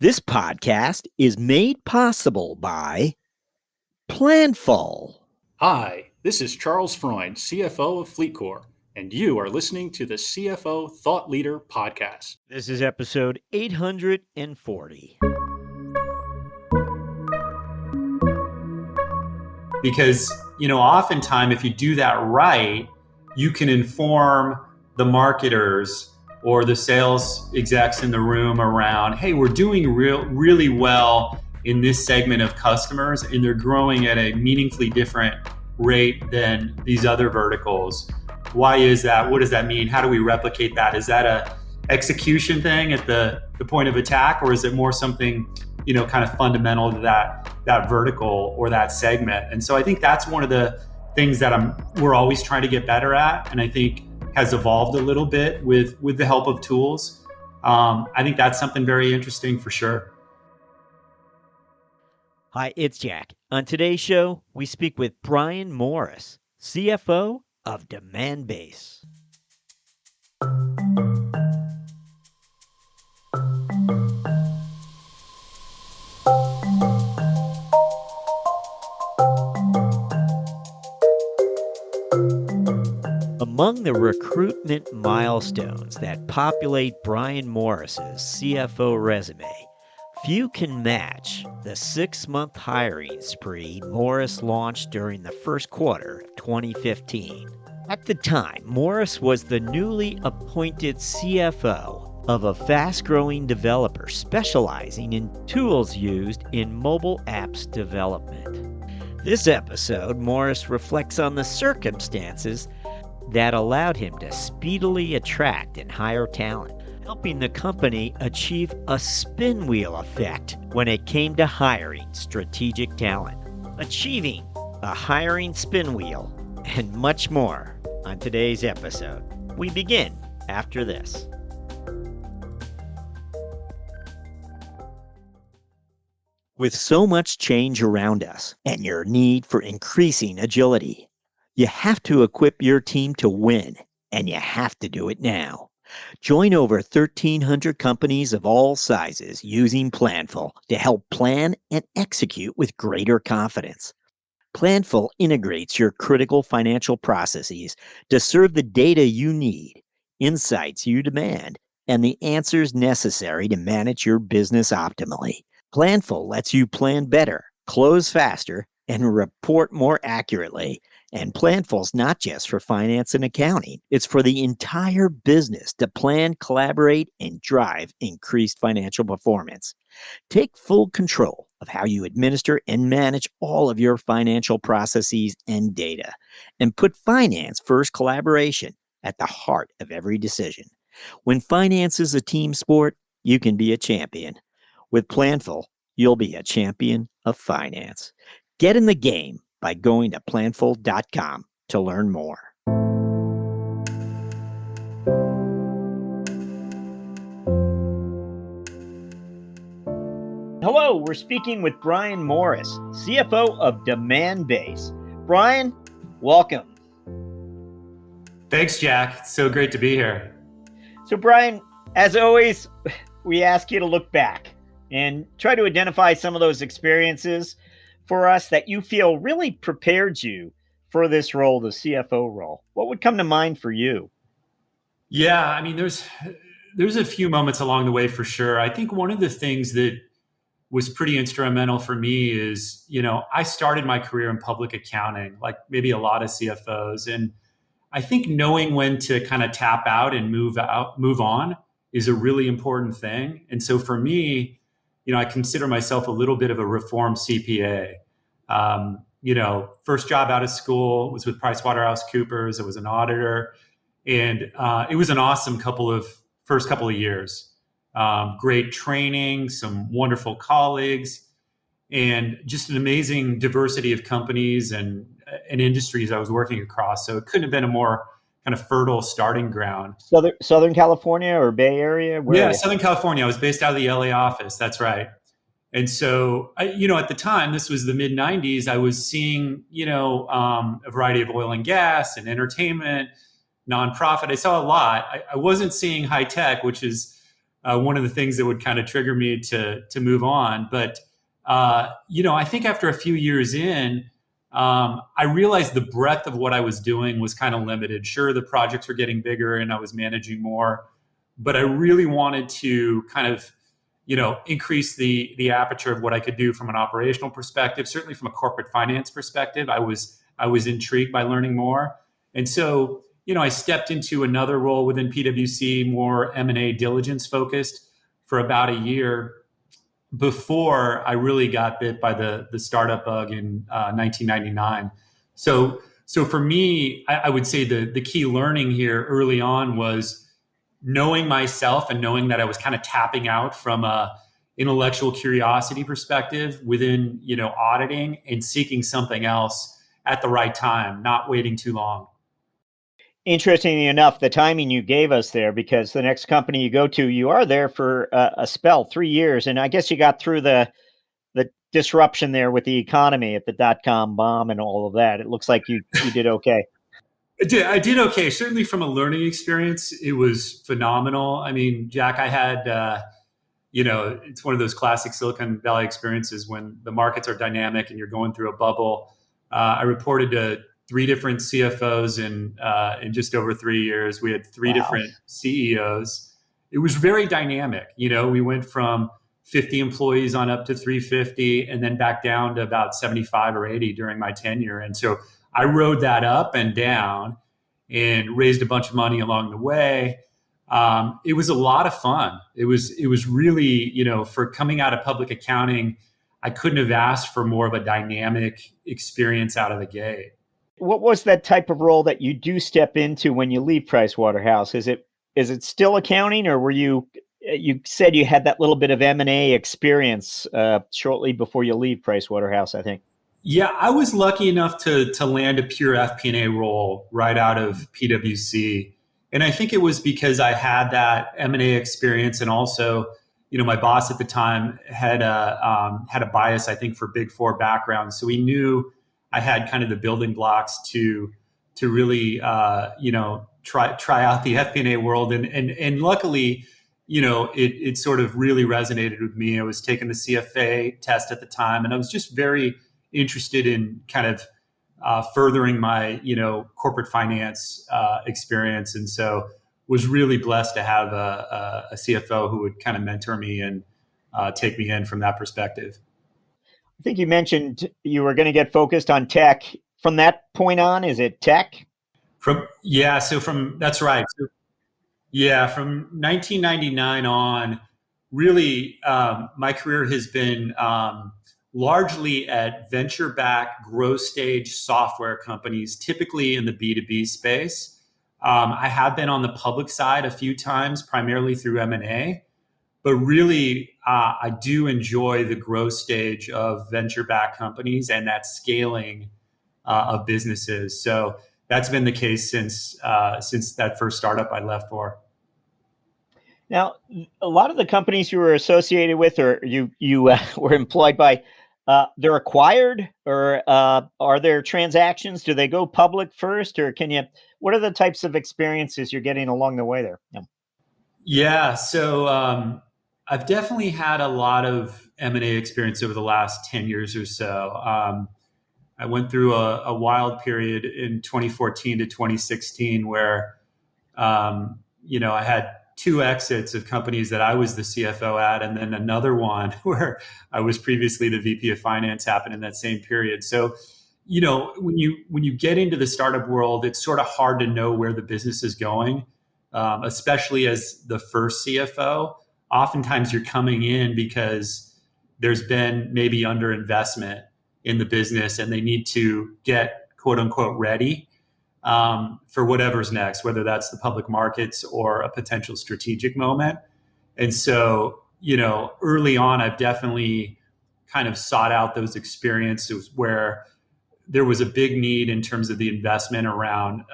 This podcast is made possible by Planful. Hi, this is Charles Freund, CFO of FleetCor, and you are listening to the CFO Thought Leader Podcast. This is episode 840. Because, oftentimes if you do that right, you can inform the marketers or the sales execs in the room around, hey, we're doing really well in this segment of customers, and they're growing at a meaningfully different rate than these other verticals. Why is that? What does that mean? How do we replicate that? Is that a execution thing at the point of attack, or is it more something kind of fundamental to that vertical or that segment? And so I think that's one of the things that we're always trying to get better at, and I think has evolved a little bit with the help of tools. I think that's something very interesting for sure. Hi, it's Jack. On today's show, we speak with Bryan Morris, CFO of Demandbase. Among the recruitment milestones that populate Bryan Morris's CFO resume, few can match the 6-month hiring spree Morris launched during the first quarter of 2015. At the time, Morris was the newly appointed CFO of a fast-growing developer specializing in tools used in mobile apps development. This episode, Morris reflects on the circumstances that allowed him to speedily attract and hire talent, helping the company achieve a spin wheel effect when it came to hiring strategic talent. Achieving a hiring spin wheel and much more on today's episode. We begin after this. With so much change around us and your need for increasing agility, you have to equip your team to win, and you have to do it now. Join over 1,300 companies of all sizes using Planful to help plan and execute with greater confidence. Planful integrates your critical financial processes to serve the data you need, insights you demand, and the answers necessary to manage your business optimally. Planful lets you plan better, close faster, and report more accurately. And Planful's not just for finance and accounting. It's for the entire business to plan, collaborate, and drive increased financial performance. Take full control of how you administer and manage all of your financial processes and data, and put finance first collaboration at the heart of every decision. When finance is a team sport, you can be a champion. With Planful, you'll be a champion of finance. Get in the game by going to planful.com to learn more. Hello, we're speaking with Bryan Morris, CFO of Demandbase. Bryan, welcome. Thanks, Jack. It's so great to be here. So, Bryan, as always, we ask you to look back and try to identify some of those experiences for us that you feel really prepared you for this role, the CFO role. What would come to mind for you? Yeah, I mean, there's a few moments along the way for sure. I think one of the things that was pretty instrumental for me is, I started my career in public accounting, like maybe a lot of CFOs. And I think knowing when to kind of tap out and move on is a really important thing. And so for me, I consider myself a little bit of a reformed CPA. First job out of school was with PricewaterhouseCoopers. I was an auditor, and it was an awesome first couple of years. Great training, some wonderful colleagues, and just an amazing diversity of companies and industries I was working across. So it couldn't have been a more kind of fertile starting ground. Southern California or Bay Area? Yeah, Southern California. I was based out of the LA office. That's right. And so, at the time, this was the mid 90s, I was seeing, a variety of oil and gas and entertainment, nonprofit. I saw a lot. I wasn't seeing high tech, which is one of the things that would kind of trigger me to move on. But I think after a few years in, I realized the breadth of what I was doing was kind of limited. Sure, the projects were getting bigger and I was managing more, but I really wanted to kind of, increase the aperture of what I could do from an operational perspective. Certainly from a corporate finance perspective, I was intrigued by learning more, and so I stepped into another role within PwC, more M&A diligence focused, for about a year before I really got bit by the startup bug in 1999. So for me, I would say the key learning here early on was knowing myself and knowing that I was kind of tapping out from a intellectual curiosity perspective within auditing, and seeking something else at the right time, not waiting too long. Interestingly enough, the timing you gave us there, because the next company you go to, you are there for a spell, 3 years, and I guess you got through the disruption there with the economy at the dot-com bomb and all of that. It looks like you did okay. I did okay. Certainly from a learning experience, it was phenomenal. I mean, Jack, I had, it's one of those classic Silicon Valley experiences when the markets are dynamic and you're going through a bubble. I reported to 3 different CFOs in just over 3 years. We had 3 different CEOs. It was very dynamic. We went from 50 employees on up to 350, and then back down to about 75 or 80 during my tenure. And so I rode that up and down and raised a bunch of money along the way. It was a lot of fun. It was really, for coming out of public accounting, I couldn't have asked for more of a dynamic experience out of the gate. What was that type of role that you do step into when you leave Pricewaterhouse? Is it still accounting, or were you said you had that little bit of M&A experience shortly before you leave Pricewaterhouse, I think? Yeah, I was lucky enough to land a pure FP&A role right out of PwC. And I think it was because I had that M&A experience, and also, my boss at the time had a bias, I think, for Big Four background. So he knew I had kind of the building blocks to really try out the FP&A world, and luckily, it sort of really resonated with me. I was taking the CFA test at the time, and I was just very interested in kind of furthering my corporate finance experience, and so was really blessed to have a CFO who would kind of mentor me and take me in from that perspective. I think you mentioned you were going to get focused on tech. From that point on, is it tech? That's right. From 1999 on, really, my career has been largely at venture-backed growth stage software companies, typically in the B2B space. I have been on the public side a few times, primarily through M&A, but really, I do enjoy the growth stage of venture-backed companies and that scaling of businesses. So that's been the case since that first startup I left for. Now, a lot of the companies you were associated with, or you were employed by, they're acquired, or are there transactions? Do they go public first, or what are the types of experiences you're getting along the way there? Yeah, so I've definitely had a lot of M&A experience over the last 10 years or so. I went through a wild period in 2014 to 2016 where, I had 2 exits of companies that I was the CFO at, and then another one where I was previously the VP of finance happened in that same period. So, when you get into the startup world, it's sort of hard to know where the business is going, especially as the first CFO. Oftentimes you're coming in because there's been maybe underinvestment in the business and they need to get quote unquote ready for whatever's next, whether that's the public markets or a potential strategic moment. And so, early on, I've definitely kind of sought out those experiences where there was a big need in terms of the investment around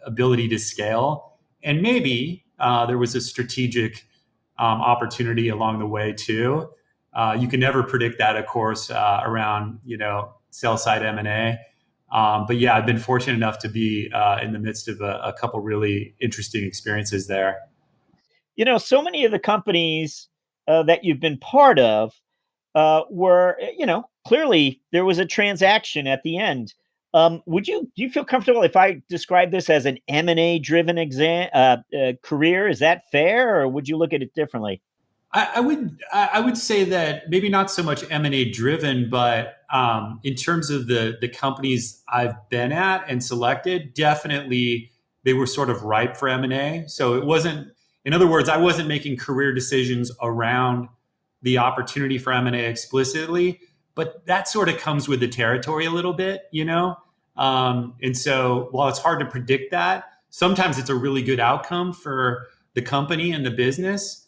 ability to scale. And maybe there was a strategic opportunity along the way too. You can never predict that, of course, around, sell side M&A. But yeah, I've been fortunate enough to be in the midst of a couple really interesting experiences there. So many of the companies that you've been part of were, clearly there was a transaction at the end. Do you feel comfortable if I describe this as an M&A driven career? Is that fair, or would you look at it differently? I would say that maybe not so much M&A driven, but in terms of the companies I've been at and selected, definitely they were sort of ripe for M&A. So it wasn't, in other words, I wasn't making career decisions around the opportunity for M&A explicitly, but that sort of comes with the territory a little bit, you know? And so while it's hard to predict that, sometimes it's a really good outcome for the company and the business.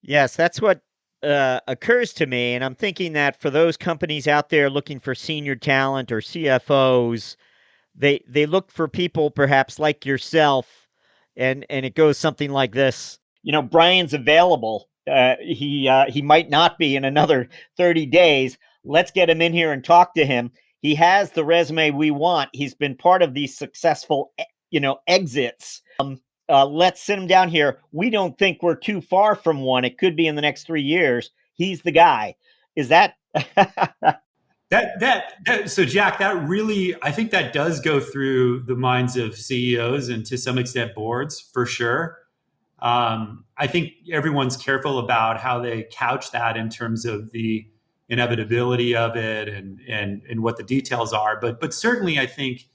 Yes, that's what occurs to me. And I'm thinking that for those companies out there looking for senior talent or CFOs, they look for people perhaps like yourself, and it goes something like this. Bryan's available. He might not be in another 30 days. Let's get him in here and talk to him. He has the resume we want. He's been part of these successful, exits. Let's sit him down here. We don't think we're too far from one. It could be in the next 3 years. He's the guy. Is that? So Jack, that really, I think that does go through the minds of CEOs and to some extent boards for sure. I think everyone's careful about how they couch that in terms of the inevitability of it and what the details are. But certainly, I think,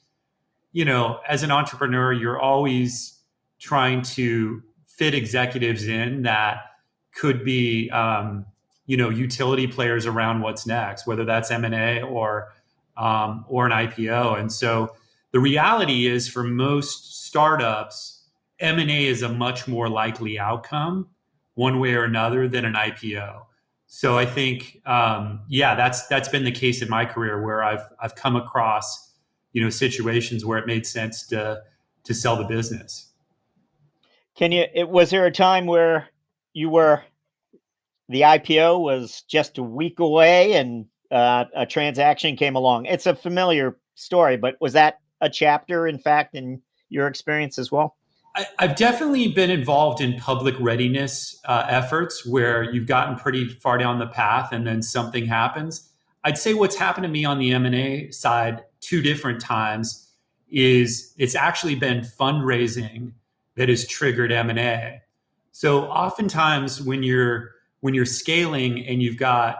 as an entrepreneur, you're always trying to fit executives in that could be, utility players around what's next, whether that's M&A or an IPO. And so the reality is, for most startups, M&A is a much more likely outcome, one way or another, than an IPO. So I think, that's been the case in my career, where I've come across, situations where it made sense to sell the business. Was there a time where the IPO was just a week away and a transaction came along? It's a familiar story, but was that a chapter, in fact, in your experience as well? I've definitely been involved in public readiness efforts where you've gotten pretty far down the path and then something happens. I'd say what's happened to me on the M&A side two different times is it's actually been fundraising that has triggered M&A. So oftentimes when you're scaling and you've got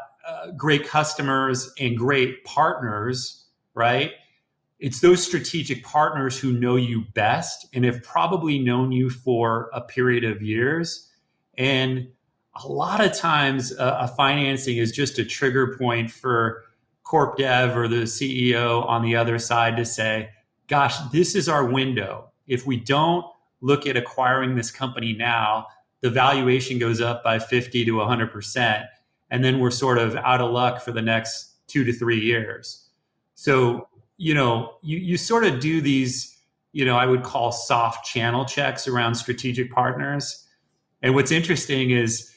great customers and great partners, right? It's those strategic partners who know you best and have probably known you for a period of years. And a lot of times a financing is just a trigger point for corp dev or the CEO on the other side to say, gosh, this is our window. If we don't look at acquiring this company now, the valuation goes up by 50 to 100%. And then we're sort of out of luck for the next 2 to 3 years. So, you sort of do these, I would call soft channel checks around strategic partners. And what's interesting is,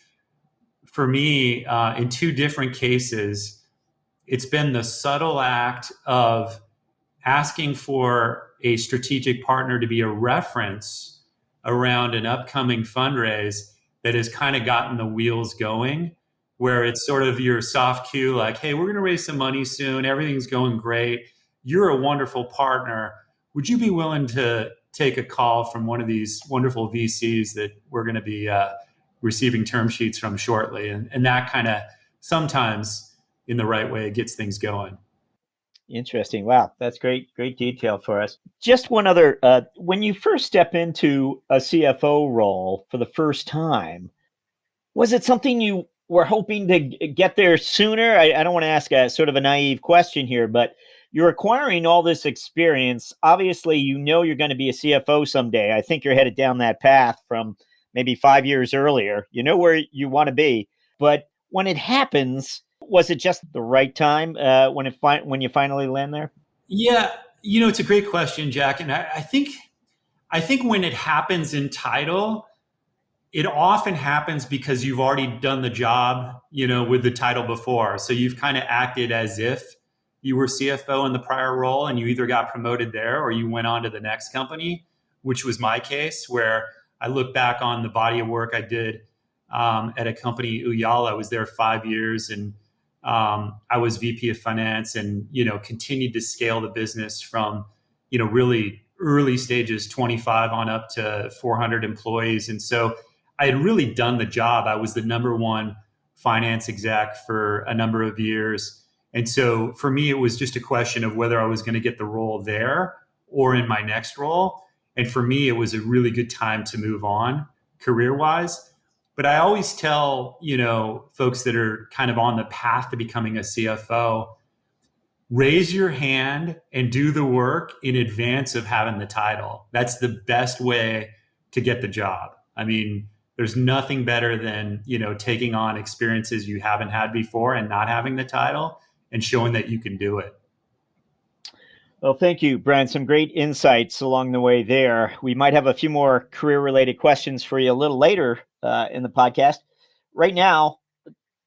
for me, in two different cases, it's been the subtle act of asking for a strategic partner to be a reference around an upcoming fundraise that has kind of gotten the wheels going, where it's sort of your soft cue, like, hey, we're going to raise some money soon. Everything's going great. You're a wonderful partner. Would you be willing to take a call from one of these wonderful VCs that we're going to be receiving term sheets from shortly? And that kind of sometimes, in the right way, gets things going. Interesting. Wow, that's great detail for us. Just one other, when you first step into a CFO role for the first time, was it something you were hoping to get there sooner? I don't want to ask a sort of a naive question here, but you're acquiring all this experience. Obviously, you're going to be a CFO someday. I think you're headed down that path from maybe 5 years earlier. You know where you want to be. But when it happens, was it just the right time when you finally land there? Yeah, it's a great question, Jack. And I think when it happens in title, it often happens because you've already done the job, with the title before. So you've kind of acted as if you were CFO in the prior role, and you either got promoted there or you went on to the next company, which was my case, where I look back on the body of work I did at a company, Uyala. I was there 5 years, and I was VP of finance, and continued to scale the business from really early stages, 25 on up to 400 employees. And so I had really done the job. I was the number one finance exec for a number of years. And so for me, it was just a question of whether I was going to get the role there or in my next role. And for me, it was a really good time to move on career-wise. But I always tell, folks that are kind of on the path to becoming a CFO, raise your hand and do the work in advance of having the title. That's the best way to get the job. I mean, there's nothing better than, taking on experiences you haven't had before and not having the title and showing that you can do it. Well, thank you, Bryan. Some great insights along the way there. We might have a few more career-related questions for you a little later in the podcast. Right now,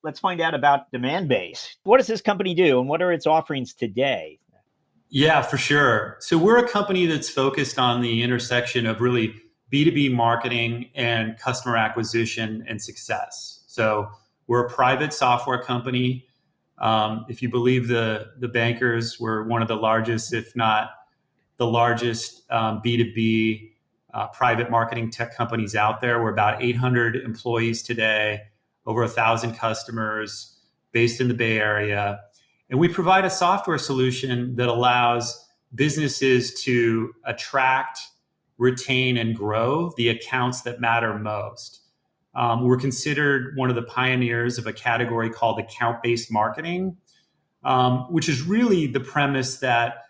let's find out about Demandbase. What does this company do, and what are its offerings today? Yeah, for sure. So we're a company that's focused on the intersection of really B2B marketing and customer acquisition and success. So we're a private software company. If you believe the bankers, we're one of the largest, if not the largest B2B private marketing tech companies out there. We're about 800 employees today, over 1,000 customers, based in the Bay Area. And we provide a software solution that allows businesses to attract, retain, and grow the accounts that matter most. We're considered one of the pioneers of a category called account-based marketing, which is really the premise that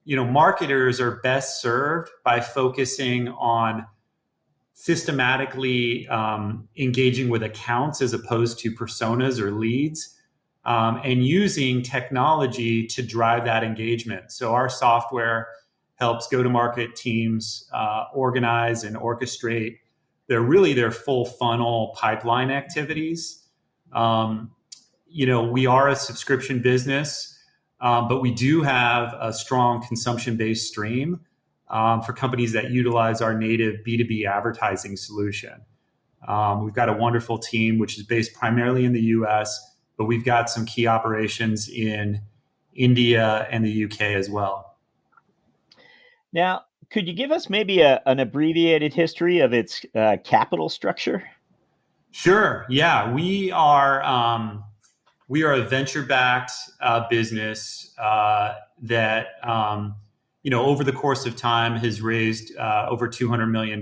marketers are best served by focusing on systematically engaging with accounts as opposed to personas or leads, and using technology to drive that engagement. So our software helps go-to-market teams organize and orchestrate their full funnel pipeline activities. We are a subscription business, but we do have a strong consumption-based stream for companies that utilize our native B2B advertising solution. We've got a wonderful team, which is based primarily in the US, but we've got some key operations in India and the UK as well. Now, could you give us maybe an abbreviated history of its capital structure? Sure. Yeah, we are a venture-backed business that over the course of time has raised over $200 million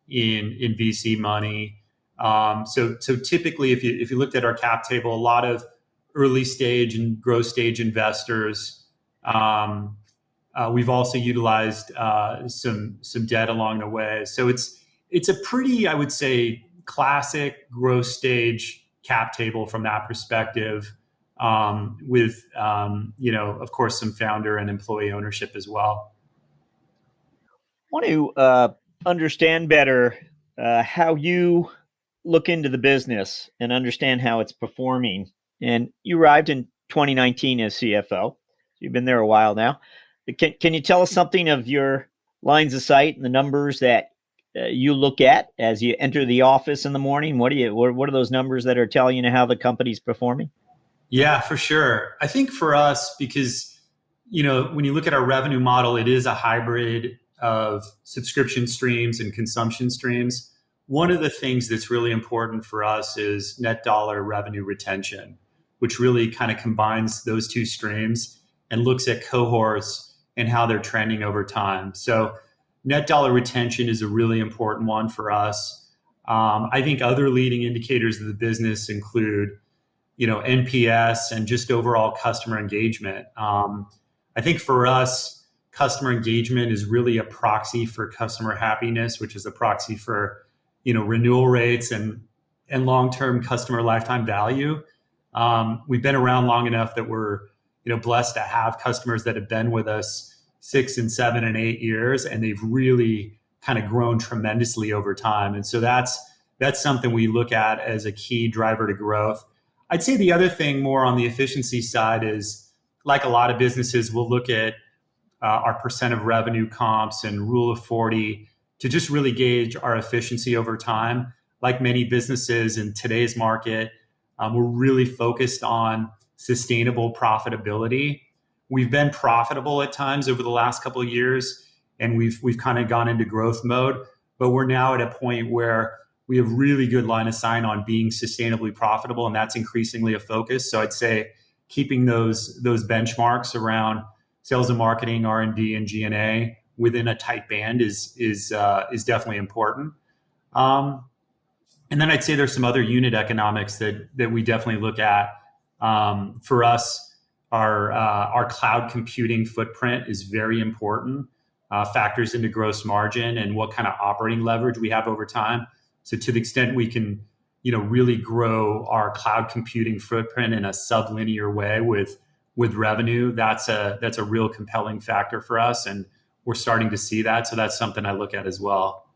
in VC money. So typically, if you looked at our cap table, a lot of early stage and growth stage investors. We've also utilized some debt along the way. So it's a pretty, I would say, classic growth stage cap table from that perspective, with of course, some founder and employee ownership as well. I want to understand better how you look into the business and understand how it's performing. And you arrived in 2019 as CFO. You've been there a while now. Can you tell us something of your lines of sight and the numbers that you look at as you enter the office in the morning? What are those numbers that are telling you how the company's performing? Yeah, for sure. I think for us, because when you look at our revenue model, it is a hybrid of subscription streams and consumption streams. One of the things that's really important for us is net dollar revenue retention, which really kind of combines those two streams and looks at cohorts and how they're trending over time. So net dollar retention is a really important one for us. I think other leading indicators of the business include, NPS and just overall customer engagement. I think for us, customer engagement is really a proxy for customer happiness, which is a proxy for, renewal rates and long-term customer lifetime value. We've been around long enough that we're, blessed to have customers that have been with us 6 and 7 and 8 years, and they've really kind of grown tremendously over time. And so that's something we look at as a key driver to growth. I'd say the other thing more on the efficiency side is, like a lot of businesses, we'll look at our percent of revenue comps and Rule of 40 to just really gauge our efficiency over time. Like many businesses in today's market, we're really focused on sustainable profitability. We've been profitable at times over the last couple of years, and we've kind of gone into growth mode. But we're now at a point where we have really good line of sight on being sustainably profitable, and that's increasingly a focus. So I'd say keeping those benchmarks around sales and marketing, R&D, and G&A within a tight band is definitely important. And then I'd say there's some other unit economics that we definitely look at. For us, our cloud computing footprint is very important. Factors into gross margin and what kind of operating leverage we have over time. So to the extent we can, really grow our cloud computing footprint in a sublinear way with revenue, that's a real compelling factor for us, and we're starting to see that. So that's something I look at as well.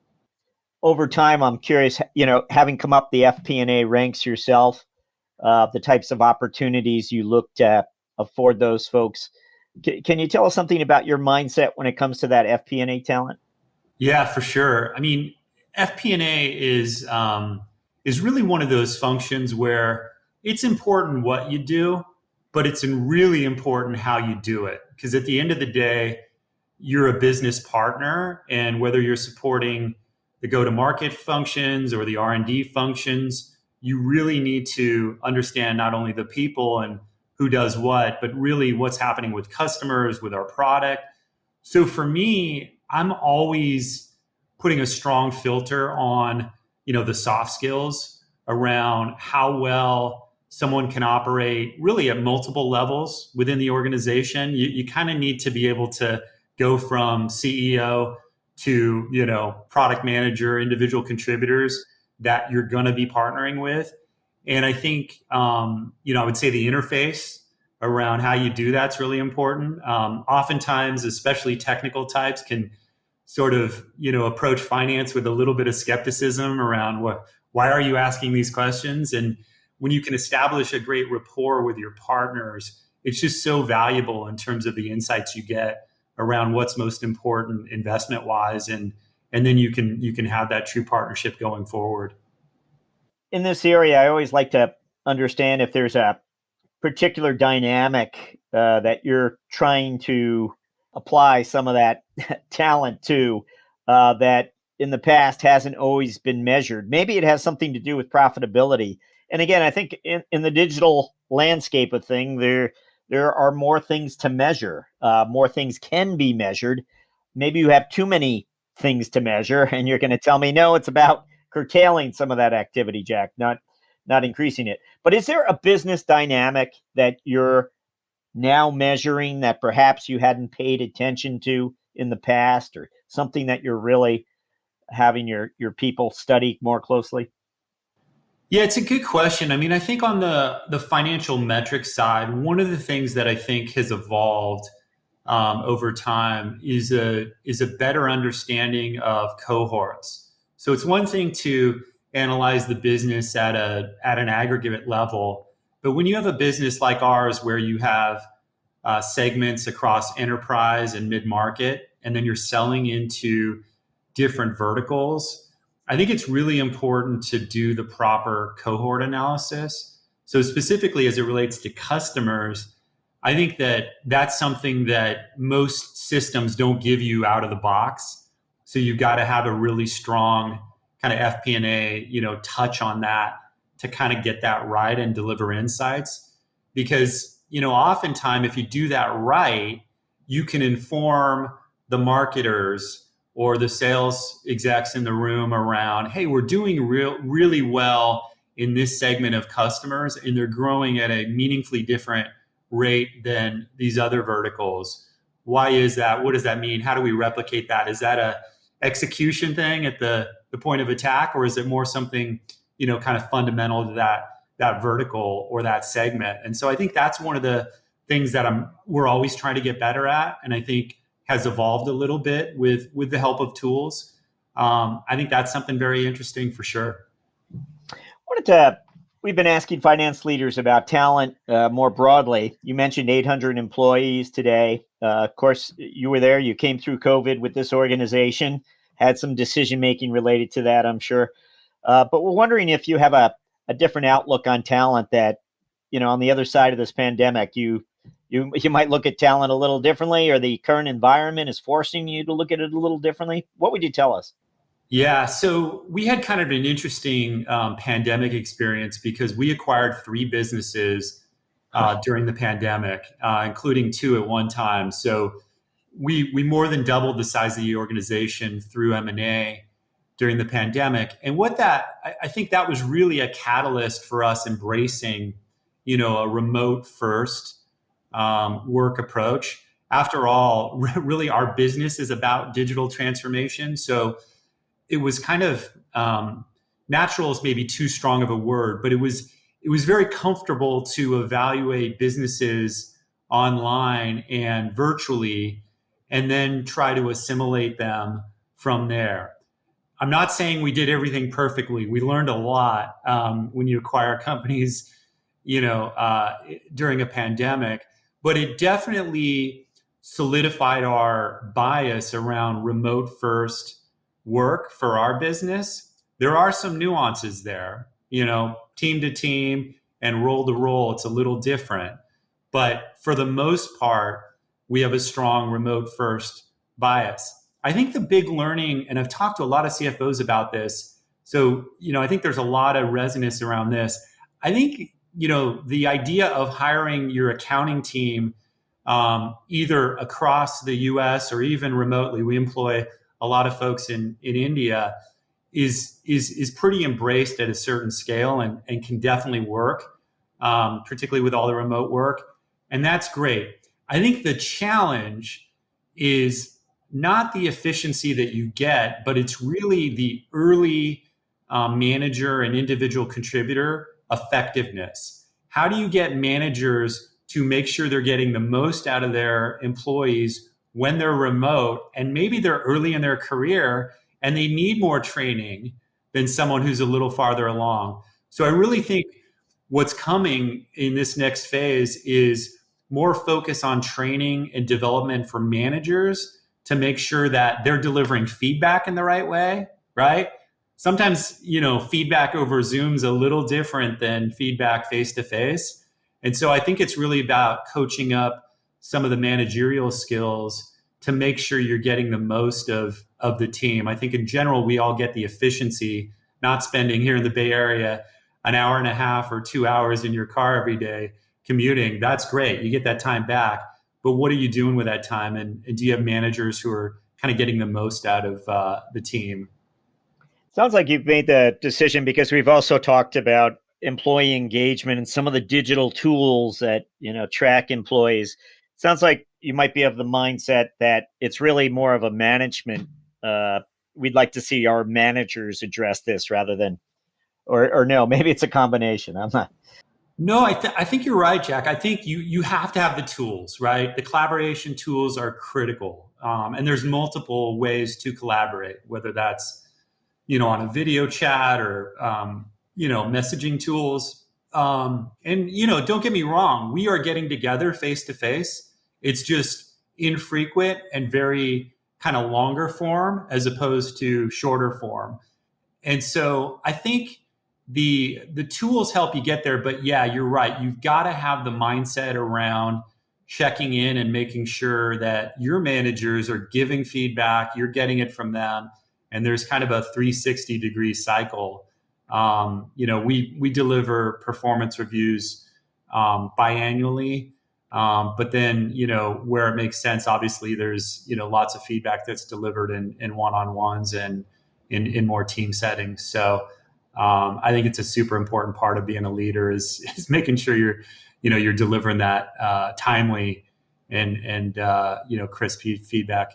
Over time, I'm curious, having come up the FP&A ranks yourself, the types of opportunities you look to afford those folks. Can you tell us something about your mindset when it comes to that FP&A talent? Yeah, for sure. I mean, FP&A is really one of those functions where it's important what you do, but it's really important how you do it. Because at the end of the day, you're a business partner, and whether you're supporting the go-to-market functions or the R&D functions, you really need to understand not only the people and who does what, but really what's happening with customers, with our product. So for me, I'm always putting a strong filter on, the soft skills around how well someone can operate really at multiple levels within the organization. You kind of need to be able to go from CEO to, product manager, individual contributors that you're going to be partnering with. And I think, I would say the interface around how you do that's really important. Oftentimes, especially technical types can sort of, approach finance with a little bit of skepticism around why are you asking these questions? And when you can establish a great rapport with your partners, it's just so valuable in terms of the insights you get around what's most important investment wise. And then you can have that true partnership going forward. In this area, I always like to understand if there's a particular dynamic that you're trying to apply some of that talent to that in the past hasn't always been measured. Maybe it has something to do with profitability. And again, I think in the digital landscape of things, there are more things to measure. More things can be measured. Maybe you have too many things to measure, and you're going to tell me, no, it's about curtailing some of that activity, Jack, not increasing it. But is there a business dynamic that you're now measuring that perhaps you hadn't paid attention to in the past, or something that you're really having your people study more closely? Yeah, it's a good question. I mean, I think on the financial metrics side, one of the things that I think has evolved over time is a better understanding of cohorts. So it's one thing to analyze the business at an aggregate level, but when you have a business like ours where you have segments across enterprise and mid-market, and then you're selling into different verticals, I think it's really important to do the proper cohort analysis. So specifically as it relates to customers, I think that that's something that most systems don't give you out of the box. So you've got to have a really strong kind of FP&A, touch on that to kind of get that right and deliver insights. Because, oftentimes if you do that right, you can inform the marketers or the sales execs in the room around, hey, we're doing really well in this segment of customers, and they're growing at a meaningfully different rate than these other verticals. Why is that? What does that mean? How do we replicate that? Is that a execution thing at the point of attack, or is it more something, kind of fundamental to that vertical or that segment? And so I think that's one of the things that we're always trying to get better at, and I think has evolved a little bit with the help of tools. I think that's something very interesting for sure. We've been asking finance leaders about talent more broadly. You mentioned 800 employees today. Of course, you were there. You came through COVID with this organization. had some decision making related to that, I'm sure. But we're wondering if you have a different outlook on talent that, on the other side of this pandemic, you might look at talent a little differently, or the current environment is forcing you to look at it a little differently. What would you tell us? Yeah, so we had kind of an interesting pandemic experience because we acquired three businesses during the pandemic, including two at one time. So we more than doubled the size of the organization through M&A during the pandemic. And I think that was really a catalyst for us embracing, a remote first work approach. After all, really our business is about digital transformation. So it was kind of natural is maybe too strong of a word, but it was very comfortable to evaluate businesses online and virtually, and then try to assimilate them from there. I'm not saying we did everything perfectly. We learned a lot when you acquire companies, during a pandemic, but it definitely solidified our bias around remote first work for our business. There are some nuances there, team to team and role to role, it's a little different. But for the most part, we have a strong remote first bias. I think the big learning, and I've talked to a lot of CFOs about this, so, I think there's a lot of resonance around this. I think, the idea of hiring your accounting team either across the US or even remotely, we employ a lot of folks in India, is pretty embraced at a certain scale and can definitely work, particularly with all the remote work. And that's great. I think the challenge is not the efficiency that you get, but it's really the early manager and individual contributor effectiveness. How do you get managers to make sure they're getting the most out of their employees when they're remote, and maybe they're early in their career and they need more training than someone who's a little farther along? So I really think what's coming in this next phase is more focus on training and development for managers to make sure that they're delivering feedback in the right way, right? Sometimes, feedback over Zoom's a little different than feedback face to face. And so I think it's really about coaching up some of the managerial skills to make sure you're getting the most of the team. I think in general, we all get the efficiency, not spending here in the Bay Area an hour and a half or 2 hours in your car every day commuting. That's great. You get that time back. But what are you doing with that time? And do you have managers who are kind of getting the most out of the team? Sounds like you've made the decision, because we've also talked about employee engagement and some of the digital tools that, track employees. Sounds like you might be of the mindset that it's really more of a management. We'd like to see our managers address this rather than, or no, maybe it's a combination. I'm not. No, I think you're right, Jack. I think you have to have the tools, right? The collaboration tools are critical. And there's multiple ways to collaborate, whether that's, on a video chat or, messaging tools. And, don't get me wrong, we are getting together face to face. It's just infrequent and very kind of longer form as opposed to shorter form. And so I think the tools help you get there, but yeah, you're right. You've got to have the mindset around checking in and making sure that your managers are giving feedback, you're getting it from them, and there's kind of a 360-degree cycle. We deliver performance reviews biannually, but then where it makes sense, obviously there's lots of feedback that's delivered in one-on-ones and in more team settings. So I think it's a super important part of being a leader is making sure you're delivering that timely and crisp feedback.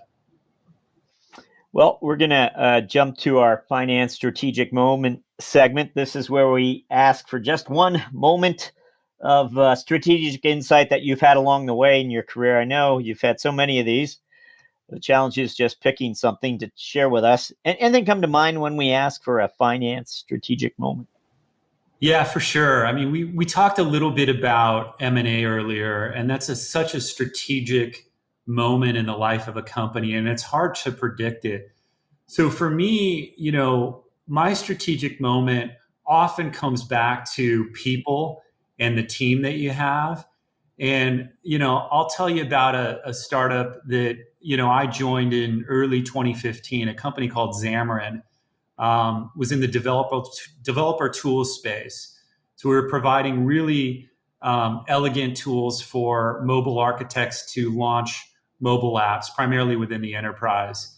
Well, we're going to jump to our finance strategic moment segment. This is where we ask for just one moment of strategic insight that you've had along the way in your career. I know you've had so many of these. The challenge is just picking something to share with us and then come to mind when we ask for a finance strategic moment. Yeah, for sure. I mean, we talked a little bit about M&A earlier, and that's such a strategic moment in the life of a company, and it's hard to predict it. So for me, my strategic moment often comes back to people and the team that you have. And, I'll tell you about a startup that, I joined in early 2015, a company called Xamarin, was in the developer tools space. So we were providing really elegant tools for mobile architects to launch mobile apps, primarily within the enterprise.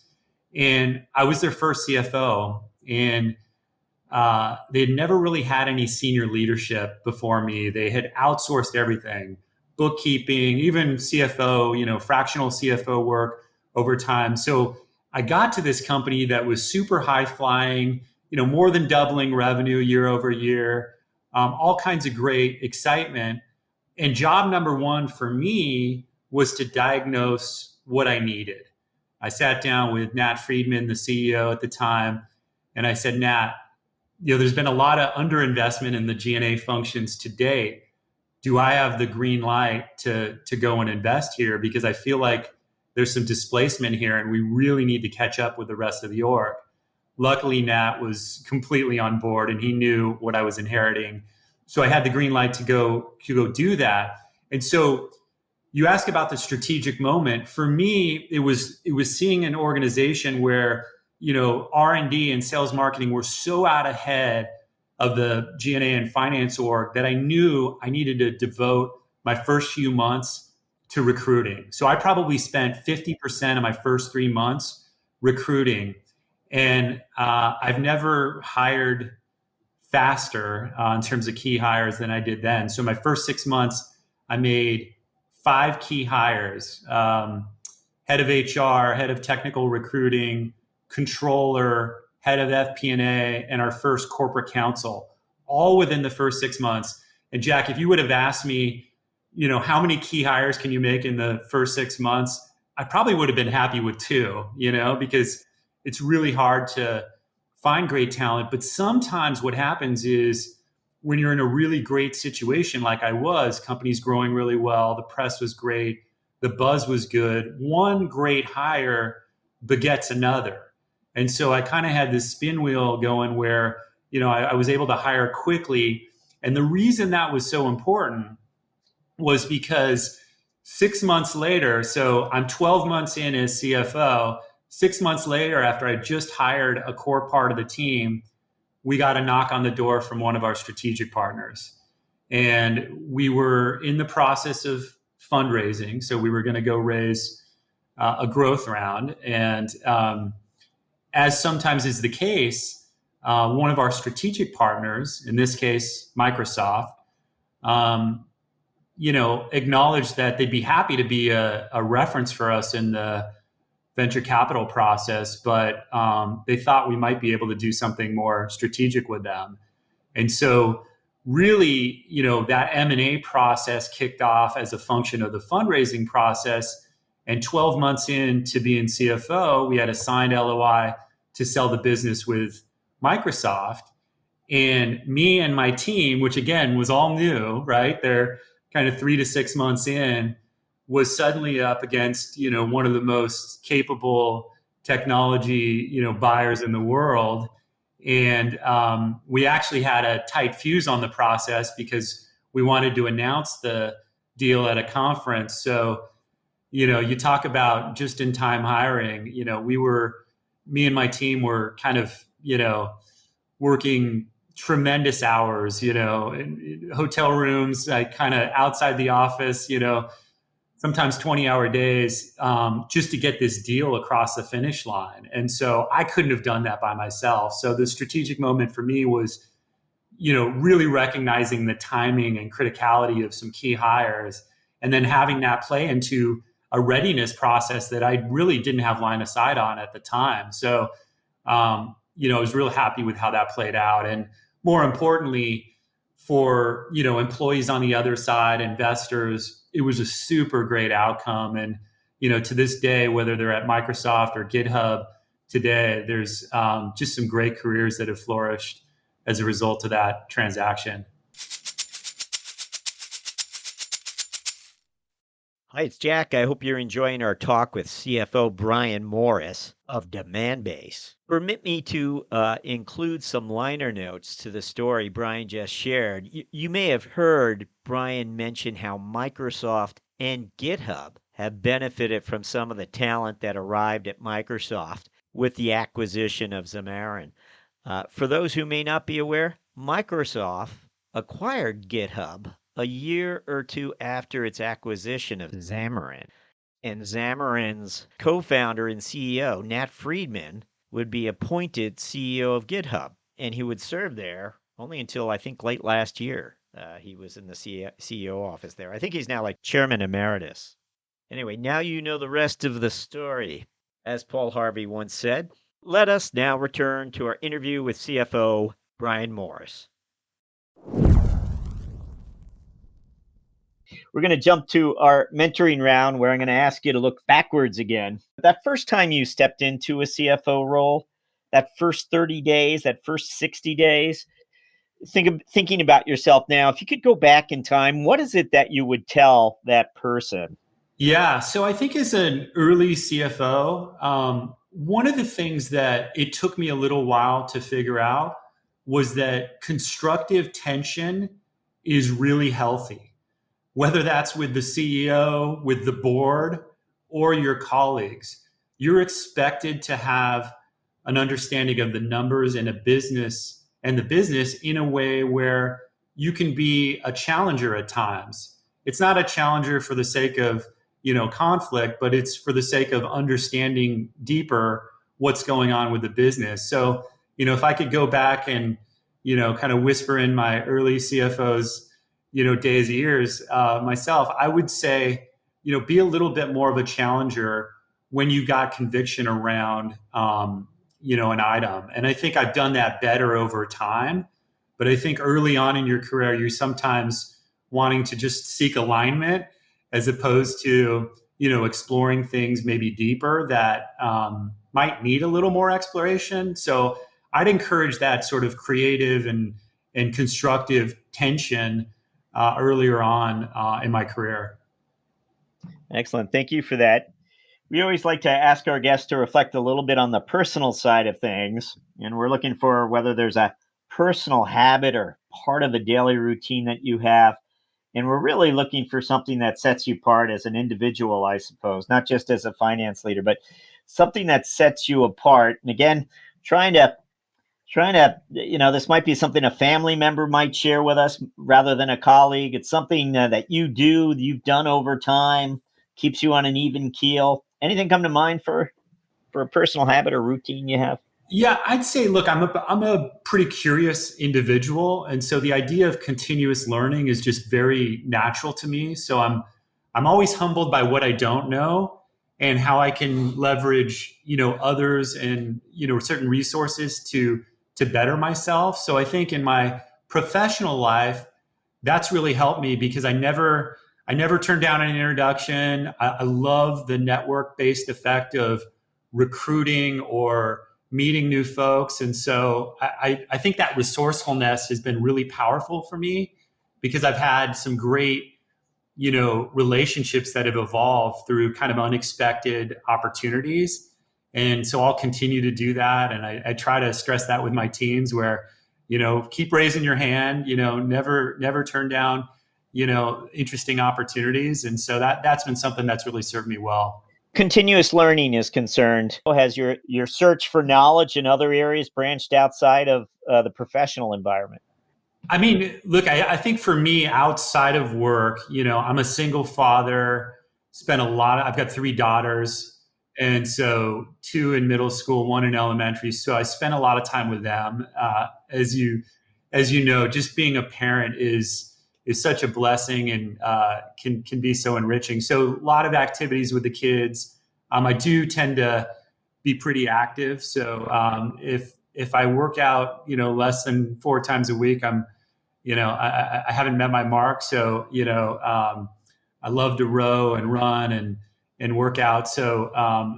And I was their first CFO, and they had never really had any senior leadership before me. They had outsourced everything, bookkeeping, even CFO, fractional CFO work over time. So I got to this company that was super high flying, more than doubling revenue year over year, all kinds of great excitement. And job number one for me was to diagnose what I needed. I sat down with Nat Friedman, the CEO at the time, and I said, Nat, there's been a lot of underinvestment in the G&A functions to date. Do I have the green light to go and invest here? Because I feel like there's some displacement here and we really need to catch up with the rest of the org. Luckily, Nat was completely on board and he knew what I was inheriting. So I had the green light to go do that. And so you ask about the strategic moment. For me, it was seeing an organization where R&D and sales marketing were so out ahead of the G&A and finance org that I knew I needed to devote my first few months to recruiting. So I probably spent 50% of my first 3 months recruiting. And I've never hired faster in terms of key hires than I did then. So my first 6 months, I made 5 key hires, head of HR, head of technical recruiting, controller, head of FP&A, and our first corporate counsel, all within the first 6 months. And Jack, if you would have asked me, how many key hires can you make in the first 6 months? I probably would have been happy with 2, because it's really hard to find great talent. But sometimes what happens is when you're in a really great situation, like I was, company's growing really well, the press was great, the buzz was good, one great hire begets another. And so I kind of had this spin wheel going where, I was able to hire quickly. And the reason that was so important was because 6 months later, so I'm 12 months in as CFO, 6 months later, after I just hired a core part of the team, we got a knock on the door from one of our strategic partners. And we were in the process of fundraising. So we were going to go raise a growth round. And as sometimes is the case, one of our strategic partners, in this case, Microsoft, acknowledged that they'd be happy to be a reference for us in the venture capital process, but they thought we might be able to do something more strategic with them. And so really, that M&A process kicked off as a function of the fundraising process. And 12 months into being CFO, we had a signed LOI to sell the business with Microsoft. And me and my team, which again was all new, right? They're kind of 3 to 6 months in, was suddenly up against, one of the most capable technology, buyers in the world. And we actually had a tight fuse on the process because we wanted to announce the deal at a conference. So, you talk about just in time hiring, me and my team were kind of, working tremendous hours, in hotel rooms, like kind of outside the office, sometimes 20-hour days, just to get this deal across the finish line. And so I couldn't have done that by myself. So the strategic moment for me was, really recognizing the timing and criticality of some key hires, and then having that play into a readiness process that I really didn't have line of sight on at the time. So, I was real happy with how that played out. And more importantly, for, employees on the other side, investors, it was a super great outcome. And, to this day, whether they're at Microsoft or GitHub today, there's just some great careers that have flourished as a result of that transaction. Hi, it's Jack. I hope you're enjoying our talk with CFO Bryan Morris of Demandbase. Permit me to include some liner notes to the story Bryan just shared. You may have heard Bryan mention how Microsoft and GitHub have benefited from some of the talent that arrived at Microsoft with the acquisition of Xamarin. For those who may not be aware, Microsoft acquired GitHub a year or two after its acquisition of Xamarin. And Xamarin's co-founder and CEO, Nat Friedman, would be appointed CEO of GitHub, and he would serve there only until I think late last year. He was in the CEO office there. I think he's now like chairman emeritus. Anyway, now you know the rest of the story. As Paul Harvey once said, let us now return to our interview with CFO Bryan Morris. We're going to jump to our mentoring round where I'm going to ask you to look backwards again. That first time you stepped into a CFO role, that first 30 days, that first 60 days, thinking about yourself now, if you could go back in time, what is it that you would tell that person? Yeah, so I think as an early CFO, one of the things that it took me a little while to figure out was that constructive tension is really healthy, whether that's with the CEO, with the board, or your colleagues. You're expected to have an understanding of the numbers and the business in a way where you can be a challenger at times. It's not a challenger for the sake of conflict, but it's for the sake of understanding deeper what's going on with the business. So, if I could go back and, kind of whisper in my early CFO's, days, years, myself, I would say, be a little bit more of a challenger when you got conviction around, an item. And I think I've done that better over time. But I think early on in your career, you're sometimes wanting to just seek alignment as opposed to exploring things maybe deeper that might need a little more exploration. So I'd encourage that sort of creative and constructive tension earlier on in my career. Excellent. Thank you for that. We always like to ask our guests to reflect a little bit on the personal side of things. And we're looking for whether there's a personal habit or part of the daily routine that you have. And we're really looking for something that sets you apart as an individual, I suppose, not just as a finance leader, but something that sets you apart. And again, trying to, this might be something a family member might share with us rather than a colleague. It's something that you've done over time, keeps you on an even keel. Anything come to mind for a personal habit or routine you have? Yeah, I'd say, look, I'm a pretty curious individual, and so the idea of continuous learning is just very natural to me. So I'm always humbled by what I don't know and how I can leverage others and certain resources to better myself. So I think in my professional life, that's really helped me because I never turned down an introduction. I love the network based effect of recruiting or meeting new folks. And so I think that resourcefulness has been really powerful for me because I've had some great, relationships that have evolved through kind of unexpected opportunities. And so I'll continue to do that. And I try to stress that with my teams where, keep raising your hand, never turn down, interesting opportunities. And so that's been something that's really served me well. Continuous learning is concerned. Has your search for knowledge in other areas branched outside of the professional environment? I mean, look, I think for me, outside of work, I'm a single father, I've got 3 daughters. And so 2 in middle school, 1 in elementary. So I spent a lot of time with them. As you know, just being a parent is such a blessing and can be so enriching. So a lot of activities with the kids. I do tend to be pretty active. So if I work out, less than 4 times a week, I haven't met my mark. So I love to row and run and work out. So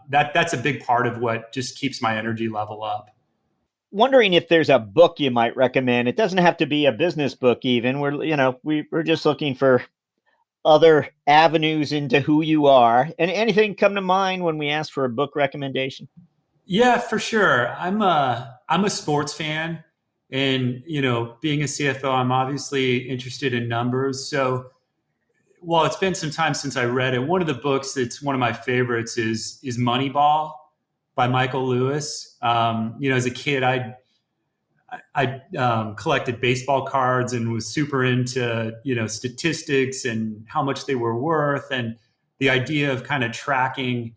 that's a big part of what just keeps my energy level up. Wondering if there's a book you might recommend. It doesn't have to be a business book even. We're just looking for other avenues into who you are. And anything come to mind when we ask for a book recommendation? Yeah, for sure. I'm a sports fan, and being a CFO, I'm obviously interested in numbers. So while it's been some time since I read it, one of the books that's one of my favorites is Moneyball by Michael Lewis. As a kid, I collected baseball cards and was super into statistics and how much they were worth, and the idea of kind of tracking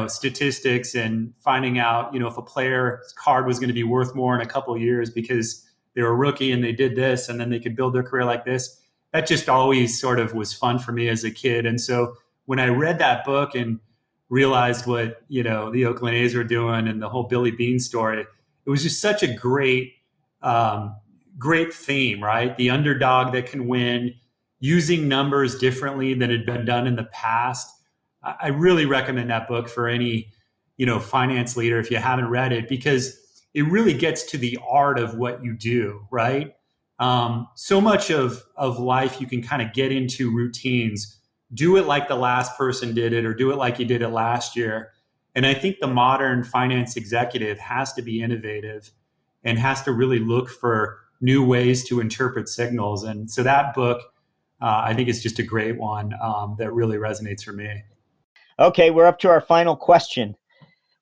statistics and finding out if a player's card was going to be worth more in a couple of years because they were a rookie and they did this and then they could build their career like this. That just always sort of was fun for me as a kid. And so when I read that book and realized what the Oakland A's were doing and the whole Billy Beane story, it was just such a great theme, right? The underdog that can win, using numbers differently than had been done in the past. I really recommend that book for any finance leader if you haven't read it, because it really gets to the art of what you do, right? So much of life you can kind of get into routines, do it like the last person did it or do it like you did it last year. And I think the modern finance executive has to be innovative and has to really look for new ways to interpret signals. And so that book, I think, is just a great one that really resonates for me. Okay, we're up to our final question,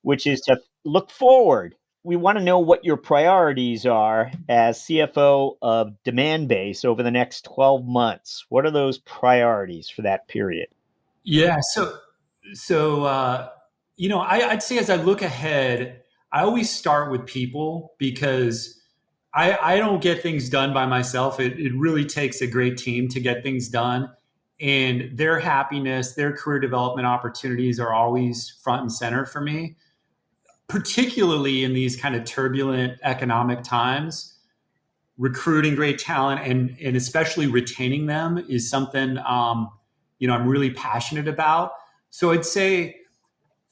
which is to look forward. We want to know what your priorities are as CFO of Demandbase over the next 12 months. What are those priorities for that period? Yeah, I'd say as I look ahead, I always start with people because I don't get things done by myself. It really takes a great team to get things done. And their happiness, their career development opportunities are always front and center for me, particularly in these kind of turbulent economic times. Recruiting great talent and especially retaining them is something I'm really passionate about. So I'd say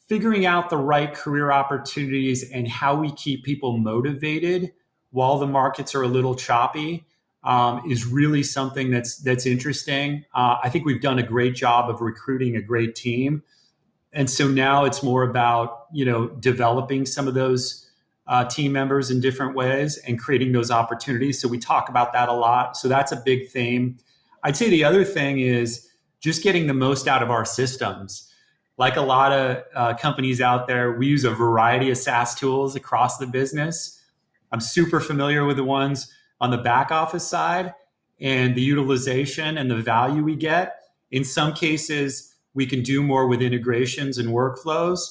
figuring out the right career opportunities and how we keep people motivated while the markets are a little choppy is really something that's interesting. I think we've done a great job of recruiting a great team. And so now it's more about, developing some of those team members in different ways and creating those opportunities. So we talk about that a lot. So that's a big theme. I'd say the other thing is just getting the most out of our systems. Like a lot of companies out there, we use a variety of SaaS tools across the business. I'm super familiar with the ones on the back office side and the utilization and the value we get. In some cases, we can do more with integrations and workflows.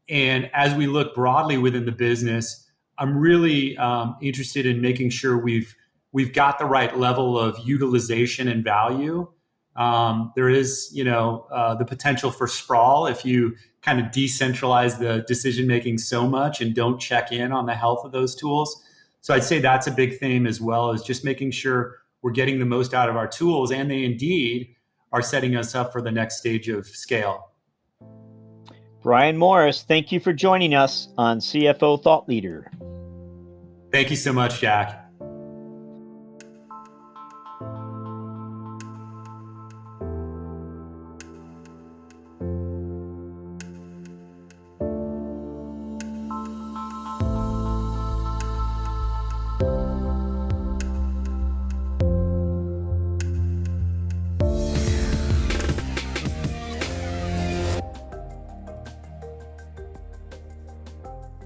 And as we look broadly within the business, I'm really interested in making sure we've got the right level of utilization and value. There is, the potential for sprawl if you kind of decentralize the decision-making so much and don't check in on the health of those tools. So I'd say that's a big theme, as well as just making sure we're getting the most out of our tools, and they indeed are setting us up for the next stage of scale. Bryan Morris, thank you for joining us on CFO Thought Leader. Thank you so much, Jack.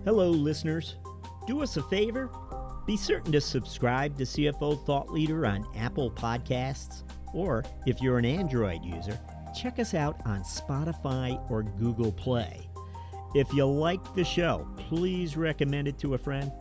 Hello, listeners. Do us a favor. Be certain to subscribe to CFO Thought Leader on Apple Podcasts, or if you're an Android user, check us out on Spotify or Google Play. If you like the show, please recommend it to a friend.